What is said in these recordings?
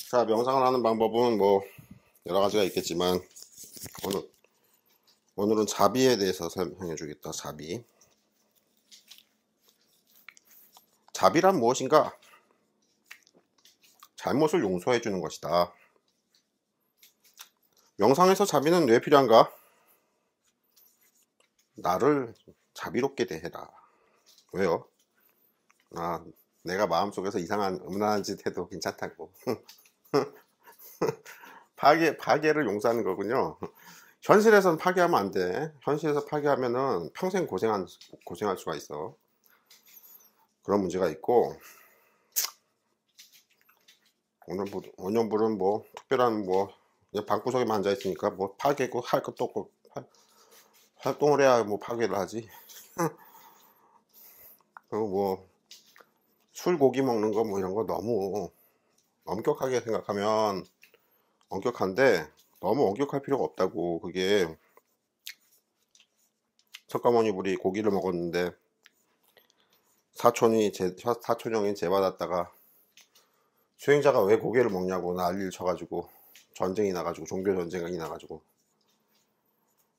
자, 명상을 하는 방법은 뭐 여러 가지가 있겠지만 오늘은 자비에 대해서 설명해 주겠다. 자비. 자비란 무엇인가? 잘못을 용서해 주는 것이다. 명상에서 자비는 왜 필요한가? 나를 자비롭게 대해라. 왜요? 내가 마음속에서 이상한 음란한 짓 해도 괜찮다고. 파괴를 용서하는 거군요. 현실에서는 파괴하면 안 돼. 현실에서 파괴하면은 평생 고생할 수가 있어. 그런 문제가 있고, 오늘은 뭐 특별한 뭐 그냥 방구석에만 앉아 있으니까 뭐 파괴고 할 것도 없고 활동을 해야 뭐 파괴를 하지. 그리고 뭐 술 고기 먹는 거 뭐 이런 거 너무 엄격하게 생각하면 엄격한데 너무 엄격할 필요가 없다고. 그게 석가모니 불이 고기를 먹었는데 사촌형이 죄받았다가 수행자가 왜 고기를 먹냐고 난리를 쳐가지고 전쟁이 나가지고 종교 전쟁이 나가지고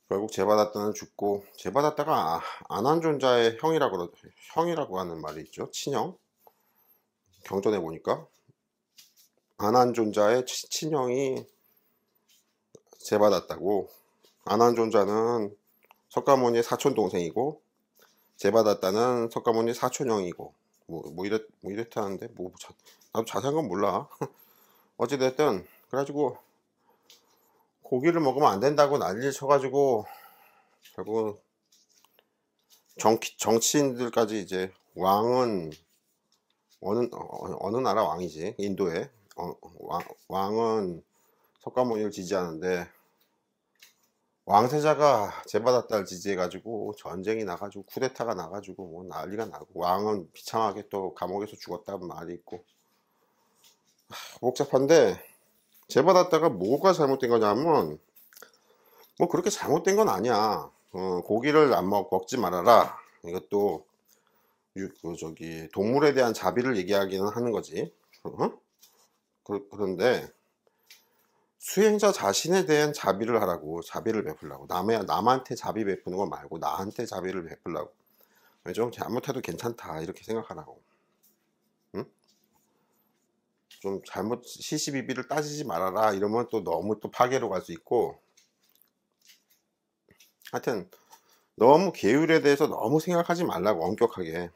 결국 죄받았다는 죽고, 죄받았다가 안한존자의 형이라고 하는 말이 있죠. 친형. 경전에 보니까 안한존자의 친형이 죄받았다고. 안한존자는 석가모니의 사촌 동생이고 죄받았다는 석가모니 사촌형이고 이랬다는데 나도 자세한 건 몰라. 어찌됐든 그래가지고 고기를 먹으면 안 된다고 난리를 쳐가지고 결국 정치인들까지 이제 왕은 어느 나라 왕이지, 인도에 왕은 석가모니를 지지하는데 왕세자가 죄받았다를 지지해가지고 전쟁이 나가지고 쿠데타가 나가지고 뭐 난리가 나고 왕은 비참하게 또 감옥에서 죽었다는 말이 있고 복잡한데, 죄받았다가 뭐가 잘못된 거냐면 뭐 그렇게 잘못된 건 아니야. 고기를 안 먹지 말아라. 이것도 동물에 대한 자비를 얘기하기는 하는 거지. 그런데 수행자 자신에 대한 자비를 하라고, 자비를 베풀라고. 남한테 자비 베푸는 거 말고 나한테 자비를 베풀라고. 좀 잘못해도 괜찮다 이렇게 생각하라고. 응? 좀 잘못 시시비비를 따지지 말아라 이러면 또 너무 또 파괴로 갈 수 있고, 하여튼 너무 계율에 대해서 너무 생각하지 말라고. 엄격하게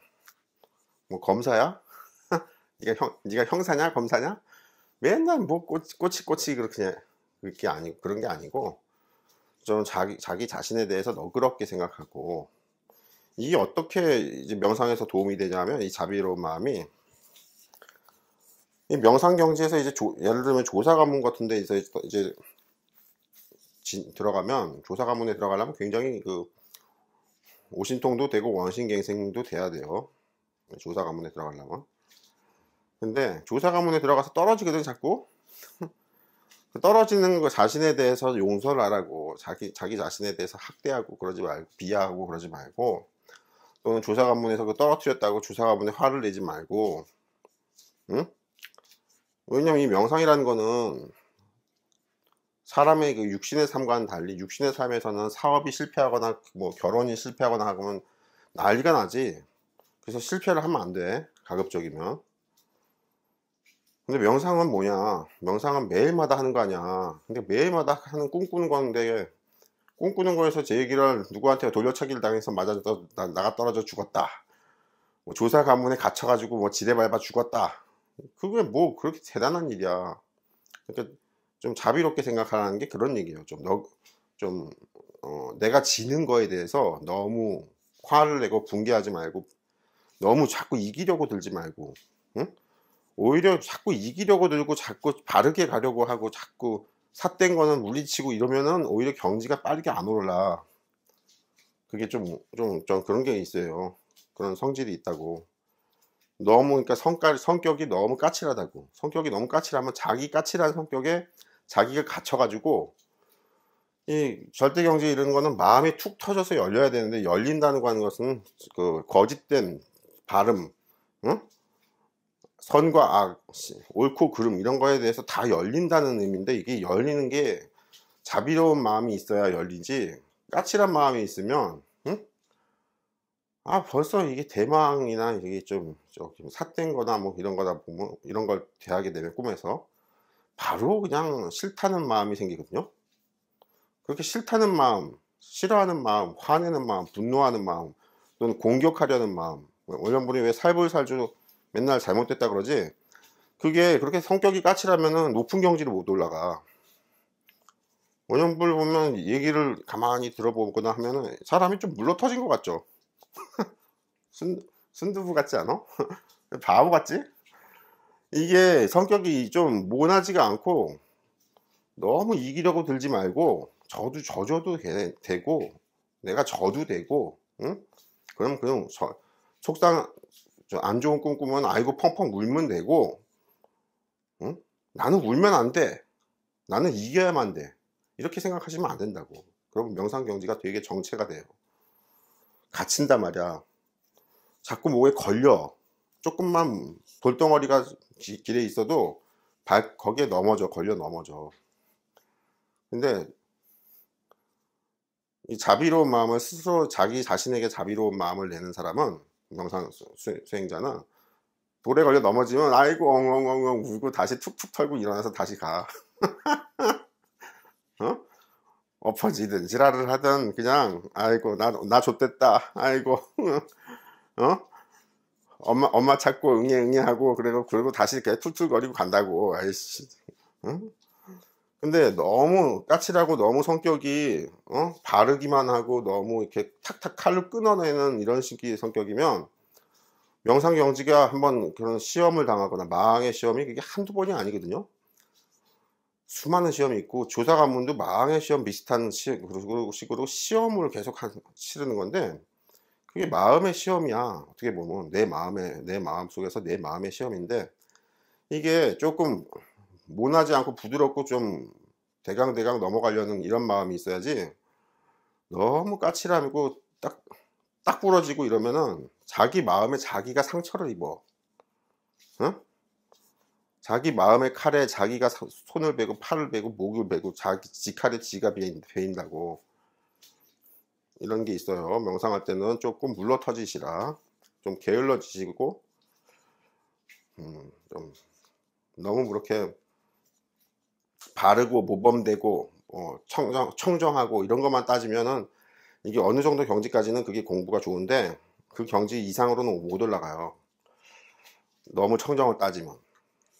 뭐 검사야? 네가 형사냐 검사냐? 맨날 뭐 꼬치 그렇게 아니고, 그런 게 아니고 좀 자기 자신에 대해서 너그럽게 생각하고. 이게 어떻게 이제 명상에서 도움이 되냐면, 이 자비로운 마음이 이 명상 경지에서 이제 예를 들면 조사 가문 같은데 이제 들어가면, 조사 가문에 들어가려면 굉장히 오신통도 되고 원신갱생도 돼야 돼요. 조사 가문에 들어가려면. 근데 조사 가문에 들어가서 떨어지거든 자꾸. 떨어지는 거 자신에 대해서 용서를 하라고. 자기 자신에 대해서 학대하고 그러지 말고, 비하하고 그러지 말고, 또는 조사 가문에서 떨어뜨렸다고 조사 가문에 화를 내지 말고. 응? 왜냐면 이 명상이라는 거는 사람의 육신의 삶과는 달리, 육신의 삶에서는 사업이 실패하거나 뭐 결혼이 실패하거나 하면 난리가 나지. 그래서 실패를 하면 안 돼, 가급적이면. 근데 명상은 뭐냐? 명상은 매일마다 하는 거 아니야. 근데 매일마다 하는 꿈꾸는 건데, 꿈꾸는 거에서 제 얘기를 누구한테 돌려차기를 당해서 맞아서 나가 떨어져 죽었다. 뭐 조사 가문에 갇혀가지고 뭐 지뢰 밟아 죽었다. 그게 뭐 그렇게 대단한 일이야. 그러니까 좀 자비롭게 생각하라는 게 그런 얘기예요. 내가 지는 거에 대해서 너무 화를 내고 붕괴하지 말고, 너무 자꾸 이기려고 들지 말고, 응? 오히려 자꾸 이기려고 들고 자꾸 바르게 가려고 하고 자꾸 삿된 거는 물리치고 이러면은 오히려 경지가 빠르게 안 올라. 그게 좀 그런 게 있어요. 그런 성질이 있다고. 너무, 그러니까 성격이 너무 까칠하다고. 성격이 너무 까칠하면 자기 까칠한 성격에 자기가 갇혀가지고, 이 절대경제 이런 거는 마음이 툭 터져서 열려야 되는데, 열린다는 거 하는 것은 거짓된 발음, 응? 선과 악, 옳고 그름 이런 거에 대해서 다 열린다는 의미인데, 이게 열리는 게 자비로운 마음이 있어야 열리지, 까칠한 마음이 있으면 응? 벌써 이게 대망이나 이게 좀 삿된 거나 뭐 이런 거다 보면, 이런 걸 대하게 되면 꿈에서 바로 그냥 싫다는 마음이 생기거든요. 그렇게 싫다는 마음, 싫어하는 마음, 화내는 마음, 분노하는 마음, 또는 공격하려는 마음, 원년분이 왜 살불살주 맨날 잘못됐다 그러지, 그게 그렇게 성격이 까칠하면은 높은 경지를 못 올라가. 원년불 보면 얘기를 가만히 들어보거나 하면은 사람이 좀 물러터진 것 같죠. 순두부 같지 않아? 바보 같지? 이게 성격이 좀 모나지가 않고, 너무 이기려고 들지 말고 져줘도 되고, 내가 져도 되고, 응? 그럼 그냥 속상 안 좋은 꿈 꾸면 아이고 펑펑 울면 되고, 응? 나는 울면 안 돼, 나는 이겨야만 돼, 이렇게 생각하시면 안 된다고. 그러면 명상경지가 되게 정체가 돼요. 갇힌단 말이야. 자꾸 목에 걸려. 조금만 돌덩어리가 길에 있어도 거기에 넘어져, 걸려 넘어져. 근데 이 자비로운 마음을 스스로, 자기 자신에게 자비로운 마음을 내는 사람은, 명상 수행자는 돌에 걸려 넘어지면 아이고 엉엉엉엉 울고 다시 툭툭 털고 일어나서 다시 가. 어? 엎어지든 지랄을 하든 그냥 아이고 나 좆됐다, 아이고 어? 엄마 찾고 응애 응애 하고, 그리고 다시 이렇게 툴툴거리고 간다고. 아이씨. 응? 근데 너무 까칠하고 너무 성격이 바르기만 하고 너무 이렇게 탁탁 칼로 끊어내는 이런 식의 성격이면, 명상경지가 한번 그런 시험을 당하거나, 마항의 시험이 그게 한두 번이 아니거든요. 수많은 시험이 있고, 조사 관문도 마항의 시험 비슷한 식으로 시험을 계속 치르는 건데, 그게 마음의 시험이야. 어떻게 보면 내 마음 속에서 내 마음의 시험인데, 이게 조금 모나지 않고 부드럽고 좀 대강대강 넘어가려는 이런 마음이 있어야지, 너무 까칠하고 딱 부러지고 이러면은 자기 마음에 자기가 상처를 입어. 응? 자기 마음의 칼에 자기가 손을 베고 팔을 베고 목을 베고, 지 칼에 지가 베인다고. 이런 게 있어요. 명상할 때는 조금 물러터지시라. 좀 게을러지시고, 좀 너무 그렇게 바르고 모범되고 청정하고 이런 것만 따지면은, 이게 어느 정도 경지까지는 그게 공부가 좋은데, 그 경지 이상으로는 못 올라가요. 너무 청정을 따지면.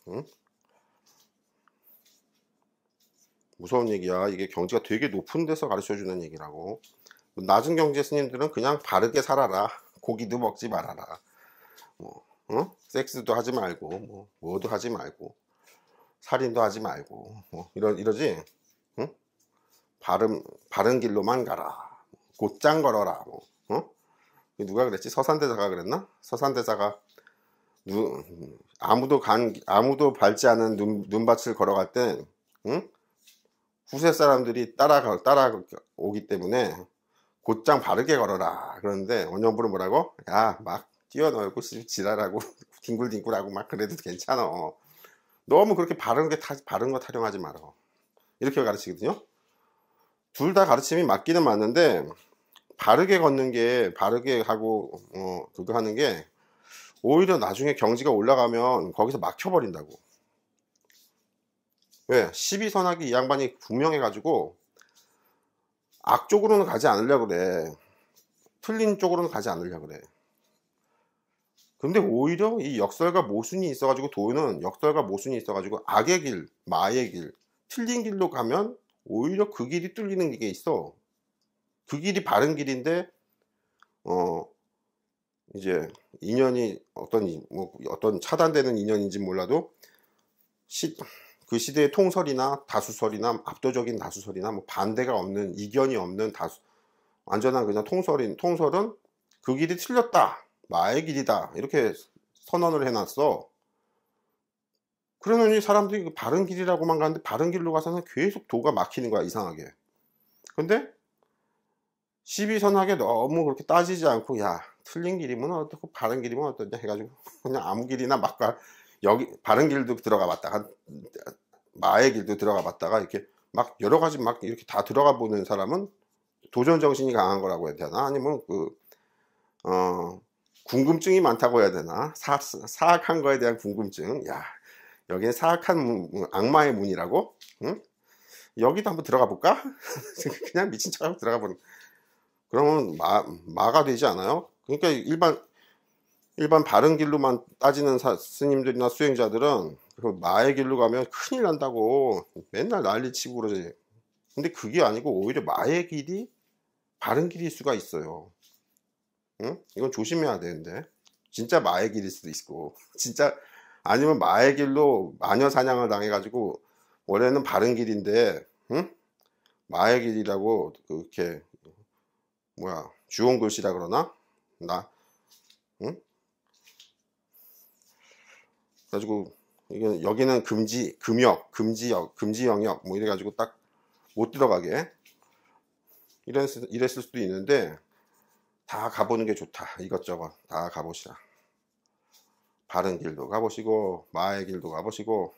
응? 무서운 얘기야. 이게 경지가 되게 높은 데서 가르쳐 주는 얘기라고. 낮은 경지의 스님들은 그냥 바르게 살아라, 고기도 먹지 말아라, 뭐, 섹스도 하지 말고, 뭐도 하지 말고, 살인도 하지 말고, 이러지. 응? 바른 길로만 가라, 곧장 걸어라, 누가 그랬지? 서산대사가 그랬나? 서산대사가 아무도 밟지 않은 눈밭을 걸어갈 때, 응? 후세 사람들이 따라오기 때문에 곧장 바르게 걸어라. 그런데 원영불은 뭐라고? 야, 막 뛰어놀고 지랄하고 뒹굴뒹굴하고 막 그래도 괜찮아. 너무 그렇게 바른 거 타령하지 마라. 이렇게 가르치거든요. 둘 다 가르침이 맞기는 맞는데, 바르게 걷는 게, 바르게 하고 그거 하는 게 오히려 나중에 경지가 올라가면 거기서 막혀버린다고. 왜? 12선악이 이 양반이 분명해가지고 악쪽으로는 가지 않으려고 그래. 틀린 쪽으로는 가지 않으려고 그래. 근데 오히려 이 역설과 모순이 있어가지고, 도는 역설과 모순이 있어가지고 악의 길, 마의 길, 틀린 길로 가면 오히려 그 길이 뚫리는 게 있어. 그 길이 바른 길인데, 이제 인연이 어떤 차단되는 인연인지 몰라도, 그 시대의 통설이나 다수설이나 압도적인 다수설이나 뭐 반대가 없는, 이견이 없는 완전한 그냥 통설은 그 길이 틀렸다, 마의 길이다, 이렇게 선언을 해놨어. 그러더니 사람들이 그 바른 길이라고만 가는데, 바른 길로 가서는 계속 도가 막히는 거야, 이상하게. 근데 12선하게 너무 그렇게 따지지 않고, 야, 틀린 길이면 어떻고 바른 길이면 어떠냐 해가지고 그냥 아무 길이나 막 가. 여기 바른 길도 들어가 봤다가 마의 길도 들어가 봤다가 이렇게 막 여러 가지 막 이렇게 다 들어가 보는 사람은 도전 정신이 강한 거라고 해야 되나? 아니면 궁금증이 많다고 해야 되나? 사악한 거에 대한 궁금증. 야, 여기는 사악한 악마의 문이라고? 응? 여기도 한번 들어가 볼까? 그냥 미친 척하고 들어가 보는. 그러면 마가 되지 않아요? 그러니까 일반 바른 길로만 따지는 스님들이나 수행자들은 그 마의 길로 가면 큰일 난다고 맨날 난리치고 그러지. 근데 그게 아니고 오히려 마의 길이 바른 길일 수가 있어요. 응? 이건 조심해야 되는데 진짜 마의 길일 수도 있고 진짜 아니면 마의 길로 마녀 사냥을 당해가지고 원래는 바른 길인데 응? 마의 길이라고 그렇게 뭐야 주홍 글씨라 그러나? 응? 그래가지고 이건 여기는 금지 영역 뭐 이래가지고 딱 못 들어가게 이랬을 수도 있는데 다 가보는 게 좋다. 이것저것 다 가보시라. 바른 길도 가보시고 마의 길도 가보시고.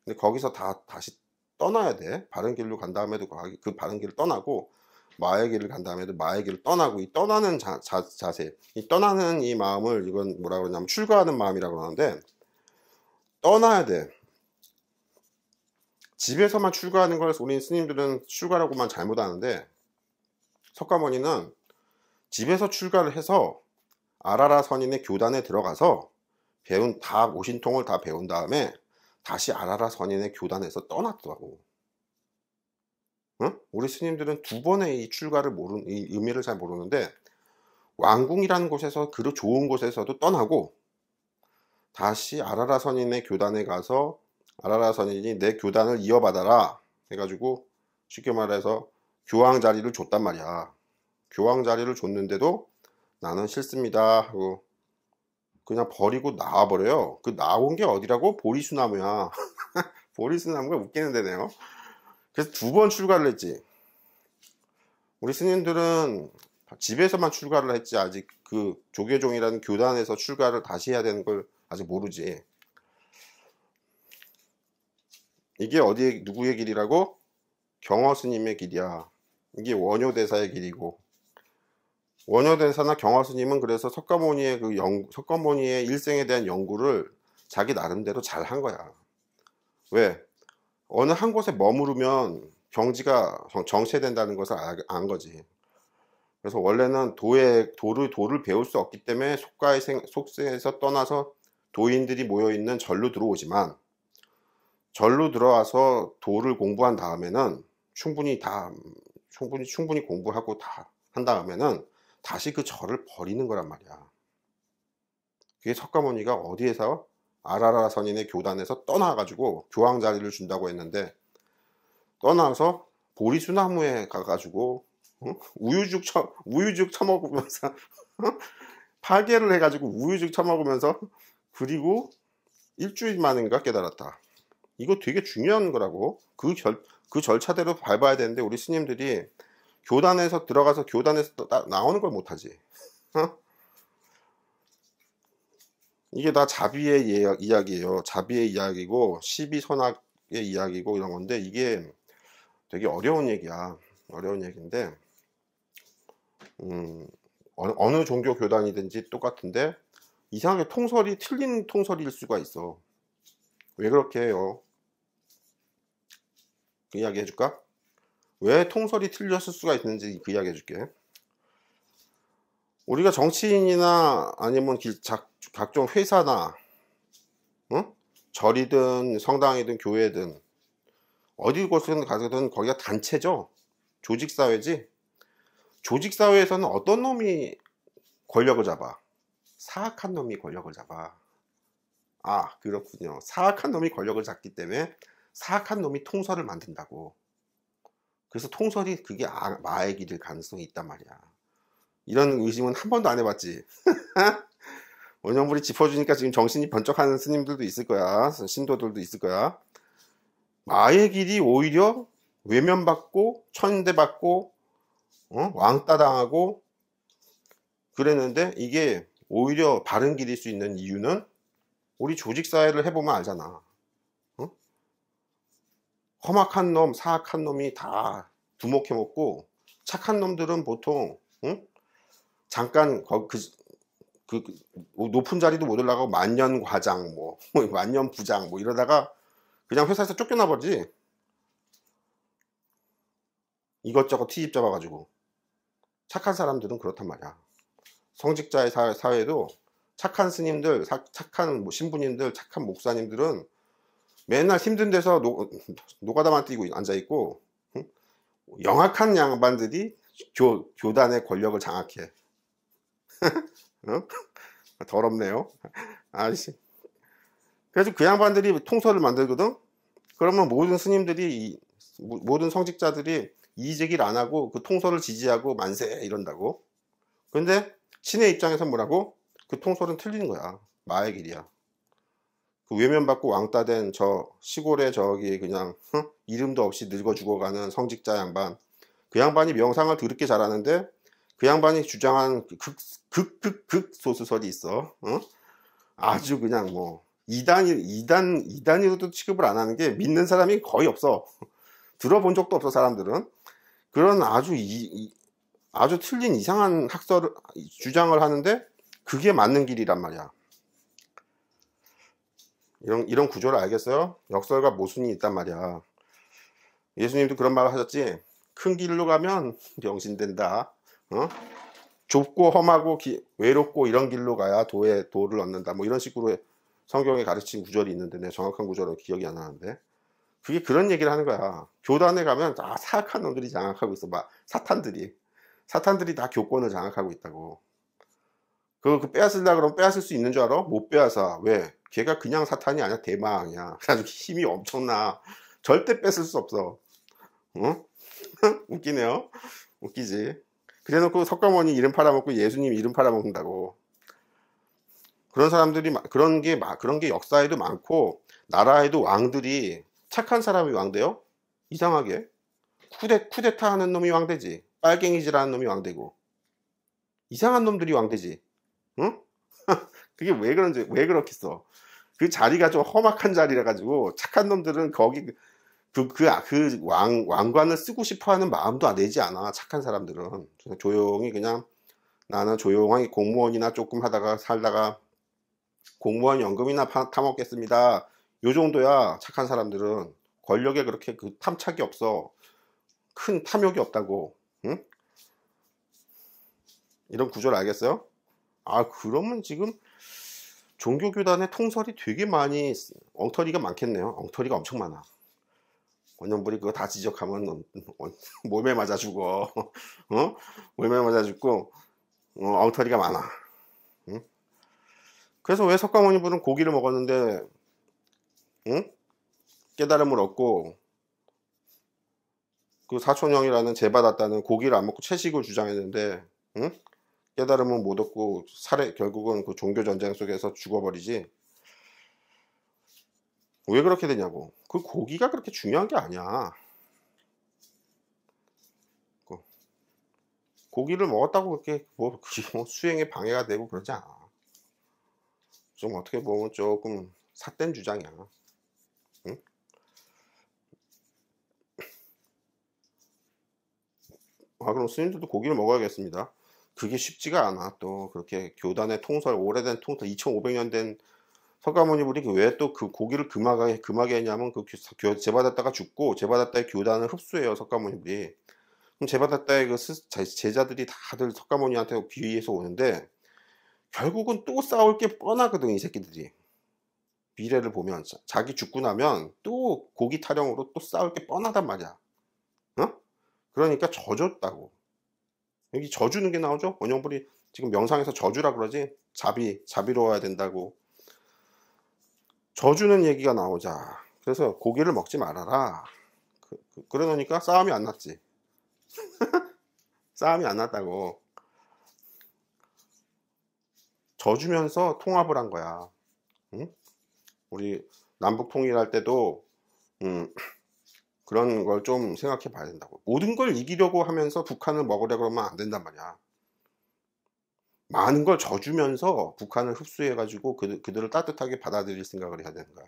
근데 거기서 다시 떠나야 돼. 바른 길로 간 다음에도 그 바른 길을 떠나고 마의 길을 간 다음에도 마의 길을 떠나고 이 떠나는 자세, 이 떠나는 이 마음을 이건 뭐라 그러냐면 출가하는 마음이라고 하는데 떠나야 돼. 집에서만 출가하는 걸 우리 스님들은 출가라고만 잘못하는데 석가모니는 집에서 출가를 해서 아라라 선인의 교단에 들어가서 오신통을 다 배운 다음에 다시 아라라 선인의 교단에서 떠났더라고. 응? 우리 스님들은 두 번의 이 출가를 이 의미를 잘 모르는데 왕궁이라는 곳에서 그 좋은 곳에서도 떠나고 다시 아라라 선인의 교단에 가서 아라라 선인이 내 교단을 이어받아라 해가지고 쉽게 말해서 교황 자리를 줬단 말이야. 교황 자리를 줬는데도 나는 싫습니다 하고 그냥 버리고 나와버려요. 그 나온 게 어디라고? 보리수나무야. 보리수나무가 웃기는 데네요. 그래서 두 번 출가를 했지. 우리 스님들은 집에서만 출가를 했지 아직 그 조계종이라는 교단에서 출가를 다시 해야 되는 걸 아직 모르지. 이게 누구의 길이라고? 경허스님의 길이야. 이게 원효대사의 길이고 원효대사나 경허스님은 그래서 석가모니의 일생에 대한 연구를 자기 나름대로 잘 한 거야. 왜? 어느 한 곳에 머무르면 경지가 정체된다는 것을 안 거지. 그래서 원래는 도를 배울 수 없기 때문에 속세에서 떠나서 도인들이 모여있는 절로 들어오지만 절로 들어와서 도를 공부한 다음에는 충분히 공부하고 다 한 다음에는 다시 그 절을 버리는 거란 말이야. 그게 석가모니가 어디에서 아라라 선인의 교단에서 떠나가지고 교황 자리를 준다고 했는데 떠나서 보리수나무에 가가지고 우유죽 처먹으면서 파괴를 해가지고 우유죽 처먹으면서 그리고 일주일 만인가 깨달았다. 이거 되게 중요한 거라고. 그 절차대로 밟아야 되는데 우리 스님들이 교단에서 들어가서 교단에서 나오는 걸 못하지. 이게 다 자비의 이야기예요. 자비의 이야기고 시비선악의 이야기고 이런 건데 이게 되게 어려운 얘기야. 어려운 얘기인데 어느 종교 교단이든지 똑같은데 이상하게 틀린 통설일 수가 있어. 왜 그렇게 해요? 그 이야기 해줄까? 왜 통설이 틀렸을 수가 있는지 그 이야기 해줄게. 우리가 정치인이나 아니면 각종 회사나 절이든 성당이든 교회든 어디 곳에 가서든 거기가 단체죠. 조직사회지. 조직사회에서는 어떤 놈이 권력을 잡아? 사악한 놈이 권력을 잡아. 아, 그렇군요. 사악한 놈이 권력을 잡기 때문에 사악한 놈이 통설을 만든다고. 그래서 통설이 그게 마의 길일 가능성이 있단 말이야. 이런 의심은 한 번도 안 해봤지. 원영불이 짚어주니까 지금 정신이 번쩍하는 스님들도 있을 거야. 신도들도 있을 거야. 마의 길이 오히려 외면받고 천대받고 왕따당하고 그랬는데 이게 오히려 바른 길일 수 있는 이유는 우리 조직사회를 해보면 알잖아. 어? 험악한 놈, 사악한 놈이 다 두목해먹고 착한 놈들은 보통 응? 잠깐 그 높은 자리도 못 올라가고 만년 과장 뭐 만년 부장 뭐 이러다가 그냥 회사에서 쫓겨나 버리지. 이것저것 트집 잡아가지고. 착한 사람들은 그렇단 말이야. 성직자의 사회도 착한 스님들, 착한 신부님들, 착한 목사님들은 맨날 힘든 데서 노가다만 뛰고 앉아있고, 응? 영악한 양반들이 교단의 권력을 장악해. 어? 더럽네요. 아이씨. 그래서 그 양반들이 통솔을 만들거든? 그러면 모든 스님들이, 모든 성직자들이 이의제기를 안 하고 그 통솔을 지지하고 만세 이런다고. 근데 신의 입장에서 뭐라고? 그 통솔은 틀리는 거야. 마의 길이야. 그 외면받고 왕따 된 저 시골에 저기 그냥 이름도 없이 늙어 죽어가는 성직자 양반, 그 양반이 명상을 더럽게 잘하는데 그 양반이 주장한 극 소수설이 있어. 아주 그냥 뭐 이단으로도 취급을 안 하는 게 믿는 사람이 거의 없어. 들어본 적도 없어 사람들은. 그런 아주 틀린 이상한 주장을 하는데 그게 맞는 길이란 말이야. 이런 구조를 알겠어요? 역설과 모순이 있단 말이야. 예수님도 그런 말을 하셨지. 큰 길로 가면 병신된다. 좁고 험하고 외롭고 이런 길로 가야 도를 얻는다. 뭐 이런 식으로 성경에 가르친 구절이 있는데 내가 정확한 구절은 기억이 안 나는데 그게 그런 얘기를 하는 거야. 교단에 가면 다 사악한 놈들이 장악하고 있어. 막 사탄들이 다 교권을 장악하고 있다고. 그 빼앗으려고 그러면 빼앗을 수 있는 줄 알아? 못 빼앗아. 왜? 걔가 그냥 사탄이 아니야. 대망이야. 그래가지고 힘이 엄청나. 절대 뺏을 수 없어. 웃기네요. 웃기지. 그래놓고 석가모니 이름 팔아먹고 예수님 이름 팔아먹는다고. 그런 사람들이 그런 게 역사에도 많고 나라에도 왕들이 착한 사람이 왕돼요? 이상하게 쿠데타 하는 놈이 왕되지. 빨갱이질하는 놈이 왕되고 이상한 놈들이 왕되지. 응? 그게 왜 그렇겠어. 그 자리가 좀 험악한 자리라 가지고 착한 놈들은 거기 왕관을 쓰고 싶어 하는 마음도 내지 않아. 착한 사람들은 조용히 그냥 나는 조용하게 공무원이나 조금 하다가 살다가 공무원 연금이나 타먹겠습니다. 요 정도야. 착한 사람들은 권력에 그렇게 탐착이 없어. 큰 탐욕이 없다고. 응? 이런 구조를 알겠어요? 그러면 지금 종교교단의 통솔이 되게 많이 엉터리가 많겠네요. 엉터리가 엄청 많아. 원년불이 그거 다 지적하면 몸에 맞아 죽어. 몸에 맞아 죽고 엉터리가 많아. 응? 그래서 왜 석가모니분은 고기를 먹었는데 응? 깨달음을 얻고 그 사촌형이라는 제받았다는 고기를 안 먹고 채식을 주장했는데 응? 깨달음은 못 얻고 결국은 그 종교 전쟁 속에서 죽어버리지. 왜 그렇게 되냐고. 그 고기가 그렇게 중요한 게 아니야. 고기를 먹었다고 그렇게 뭐 수행에 방해가 되고 그러지 않아. 좀 어떻게 보면 조금 삿된 주장이야. 응? 그럼 스님들도 고기를 먹어야겠습니다. 그게 쉽지가 않아. 또 그렇게 교단의 통솔, 오래된 통솔, 2500년 된 석가모니불이 왜 또 그 고기를 금하게 했냐면 제받았다가 죽고 제받았다의 교단을 흡수해요. 석가모니불이. 그럼 제받았다의 제자들이 다들 석가모니한테 비위해서 오는데 결국은 또 싸울 게 뻔하거든. 이 새끼들이. 미래를 보면 자기 죽고 나면 또 고기 타령으로 또 싸울 게 뻔하단 말이야. 그러니까 져줬다고. 여기 져주는 게 나오죠. 원영불이 지금 명상에서 져주라 그러지. 자비로워야 된다고. 져주는 얘기가 나오자. 그래서 고기를 먹지 말아라. 그러니까 싸움이 안 났지. 싸움이 안 났다고. 져주면서 통합을 한 거야. 응? 우리 남북 통일할 때도 그런 걸 좀 생각해 봐야 된다고. 모든 걸 이기려고 하면서 북한을 먹으려고 그러면 안 된단 말이야. 많은 걸 져주면서 북한을 흡수해가지고 그들을 따뜻하게 받아들일 생각을 해야 되는 거야.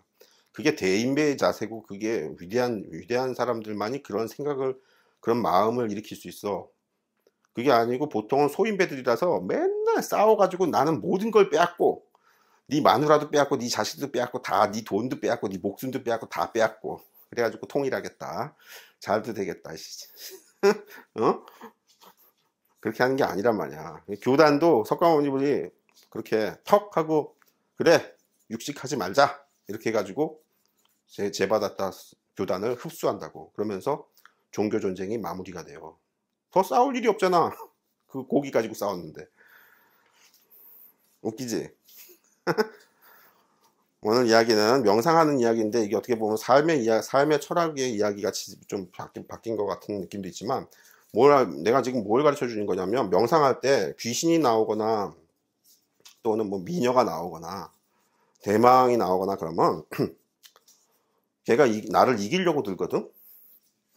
그게 대인배의 자세고, 그게 위대한 사람들만이 그런 생각을, 그런 마음을 일으킬 수 있어. 그게 아니고 보통은 소인배들이라서 맨날 싸워가지고 나는 모든 걸 빼앗고, 네 마누라도 빼앗고, 네 자식도 빼앗고, 다 네 돈도 빼앗고, 네 목숨도 빼앗고, 다 빼앗고, 그래가지고 통일하겠다, 잘도 되겠다, 어? 그렇게 하는 게 아니란 말이야. 교단도 석가모니분이 그렇게 턱 하고, 그래 육식하지 말자 이렇게 해가지고 제받았다 교단을 흡수한다고. 그러면서 종교 전쟁이 마무리가 돼요. 더 싸울 일이 없잖아. 그 고기 가지고 싸웠는데. 웃기지? 오늘 이야기는 명상하는 이야기인데, 이게 어떻게 보면 삶의 철학의 이야기 같이 좀 바뀐 것 같은 느낌도 있지만, 내가 지금 뭘 가르쳐 주는 거냐면, 명상할 때 귀신이 나오거나 또는 뭐 미녀가 나오거나 대망이 나오거나 그러면 걔가 나를 이기려고 들거든.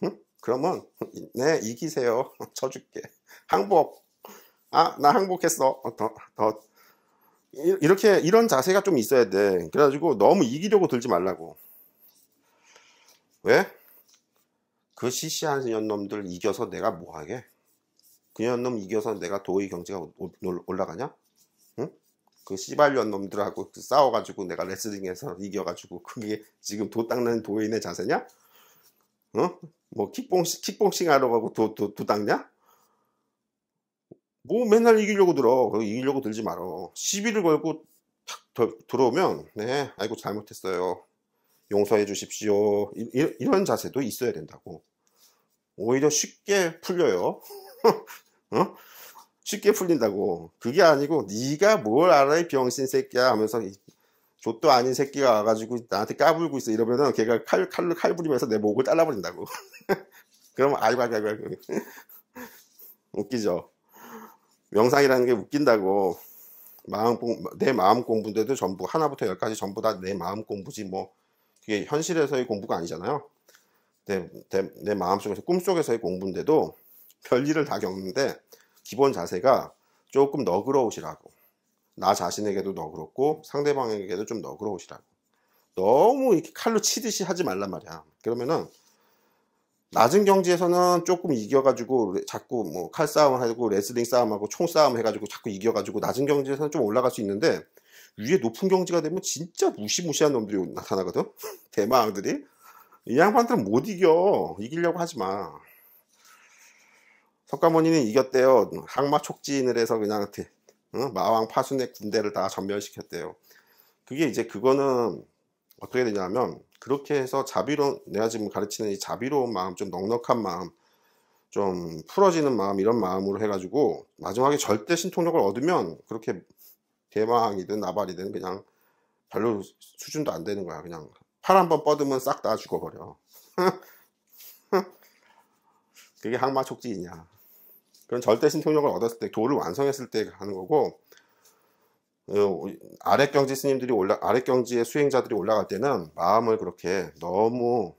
응? 그러면 네, 이기세요. 쳐줄게. 항복. 나 항복했어. 더 이렇게, 이런 자세가 좀 있어야 돼. 그래가지고 너무 이기려고 들지 말라고. 왜? 그 시시한 년놈들 이겨서 내가 뭐하게? 그 년놈 이겨서 내가 도의 경제가 올라가냐? 응? 그 씨발년 놈들하고 싸워가지고 내가 레슬링에서 이겨가지고 그게 지금 도 닦는 도인의 자세냐? 뭐 킥복싱 하러 가고 도 닦냐? 뭐 맨날 이기려고 들어. 이기려고 들지 말어. 시비를 걸고 탁 들어오면, 네, 아이고 잘못했어요, 용서해 주십시오, 이런 자세도 있어야 된다고. 오히려 쉽게 풀려요. 쉽게 풀린다고. 그게 아니고 네가 뭘 알아 이 병신 새끼야 하면서 족도 아닌 새끼가 와가지고 나한테 까불고 있어 이러면은 걔가 칼 부리면서 내 목을 잘라버린다고. 그러면 아이고. 웃기죠? 명상이라는 게 웃긴다고. 내 마음 공부인데도 전부 하나부터 열까지 전부 다 내 마음 공부지, 뭐 그게 현실에서의 공부가 아니잖아요. 내 마음속에서, 꿈속에서의 공부인데도 별일을 다 겪는데, 기본 자세가 조금 너그러우시라고. 나 자신에게도 너그럽고 상대방에게도 좀 너그러우시라고. 너무 이렇게 칼로 치듯이 하지 말란 말이야. 그러면은 낮은 경지에서는 조금 이겨가지고 자꾸 뭐 칼싸움 하고 레슬링 싸움하고 총싸움 해가지고 자꾸 이겨가지고 낮은 경지에서는 좀 올라갈 수 있는데, 위에 높은 경지가 되면 진짜 무시무시한 놈들이 나타나거든. 대마왕들이. 이 양반들은 못 이기려고 하지 마. 석가모니는 이겼대요. 항마 촉진을 해서 그냥 마왕 파순의 군대를 다 전멸시켰대요. 그거는 어떻게 되냐면, 그렇게 해서 내가 지금 가르치는 이 자비로운 마음, 좀 넉넉한 마음, 좀 풀어지는 마음, 이런 마음으로 해가지고 마지막에 절대 신통력을 얻으면 그렇게 대마왕이든 나발이든 그냥 별로 수준도 안 되는 거야. 그냥 팔 한번 뻗으면 싹 다 죽어버려. 그게 항마 촉진이냐. 그런 절대 신통력을 얻었을 때, 도를 완성했을 때 하는 거고, 아랫경지 스님들이 아랫경지의 수행자들이 올라갈 때는 마음을 그렇게 너무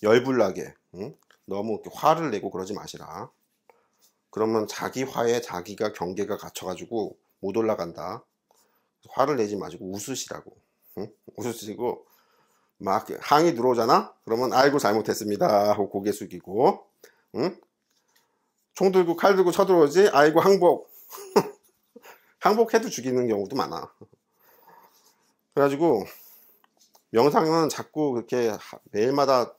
열불나게, 너무 이렇게 화를 내고 그러지 마시라. 그러면 자기 화에 자기가 경계가 갇혀가지고 못 올라간다. 화를 내지 마시고 웃으시라고. 웃으시고 막 항이 들어오잖아. 그러면 아이고 잘못했습니다 하고 고개 숙이고, 총 들고 칼 들고 쳐들어오지, 아이고 항복. 항복해도 죽이는 경우도 많아. 그래가지고 명상은 자꾸 그렇게 매일마다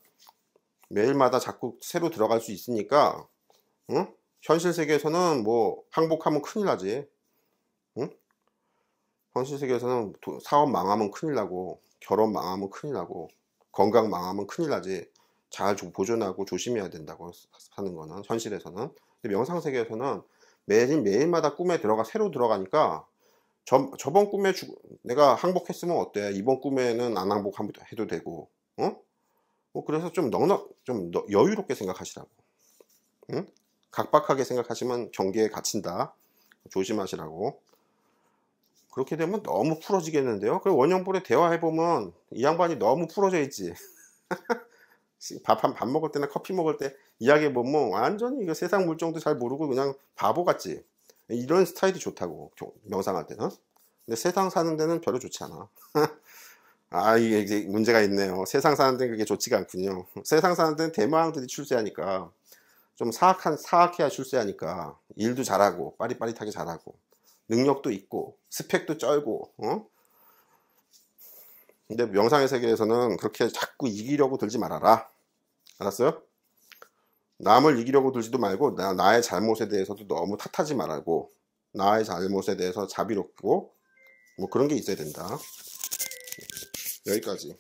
자꾸 새로 들어갈 수 있으니까, 현실 세계에서는 뭐 항복하면 큰일 나지. 현실 세계에서는 사업 망하면 큰일 나고, 결혼 망하면 큰일 나고, 건강 망하면 큰일 나지. 잘 보존하고 조심해야 된다고 하는 거는, 현실에서는. 근데 명상 세계에서는 매일마다 꿈에 새로 들어가니까, 저번 꿈에 내가 항복했으면 어때? 이번 꿈에는 안 항복해도 되고, 뭐 그래서 좀 여유롭게 생각하시라고. 각박하게 생각하시면 경계에 갇힌다. 조심하시라고. 그렇게 되면 너무 풀어지겠는데요. 그리고 원영불에 대화해보면 이 양반이 너무 풀어져 있지. 밥 먹을 때나 커피 먹을 때 이야기해보면 완전히 이거 세상 물정도 잘 모르고 그냥 바보 같지. 이런 스타일이 좋다고, 명상할 때는. 근데 세상 사는 데는 별로 좋지 않아. 아, 이게 문제가 있네요. 세상 사는 데는 그게 좋지가 않군요. 세상 사는 데는 대마왕들이 출세하니까, 좀 사악해야 출세하니까, 일도 잘하고, 빠릿빠릿하게 잘하고, 능력도 있고, 스펙도 쩔고, 근데 명상의 세계에서는 그렇게 자꾸 이기려고 들지 말아라. 알았어요? 남을 이기려고 들지도 말고, 나의 잘못에 대해서도 너무 탓하지 말고, 나의 잘못에 대해서 자비롭고, 뭐 그런 게 있어야 된다. 여기까지.